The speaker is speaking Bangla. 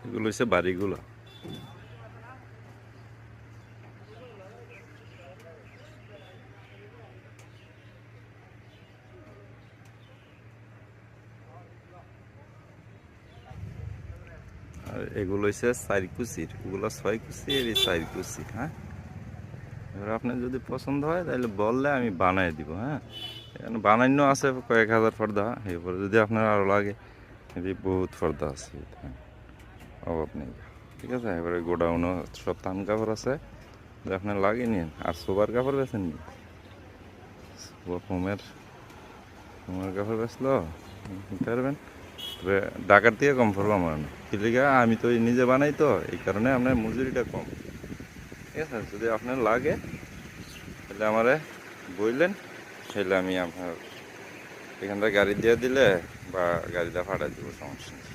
এগুলো হচ্ছে বাড়িগুলো। আর এগুলো হচ্ছে 4 কুচির, ওগুলো 6 কুচি, এর 4 কুচি। হ্যাঁ, এবার আপনার যদি পছন্দ হয় তাহলে বললে আমি বানাই দিব। হ্যাঁ, এখানে বানানো আছে কয়েক হাজার পর্দা, এরপরে যদি আপনার আরও লাগে বহুত পর্দা আছে। হ্যাঁ, অভাব নেই। ঠিক আছে, এবারে গোডাউনও সব থান কাপড় আছে, যদি আপনার লাগে নিন। আর সোবার কাপড় বেছেন নি, হোমের হোমের কাপড় বেচলো নিতে পারবেন। তবে ঢাকার থেকে কম পড়বো আমার না, কিলিগা আমি তো নিজে বানাই, তো এই কারণে আপনার মজুরিটা কম। ঠিক আছে, যদি আপনার লাগে তাহলে আমারে বললেন, তাহলে আমি আপনার এখান থেকে গাড়ি দিয়ে দিলে বা গাড়িটা ভাড়া দিব, সমস্যা নেই।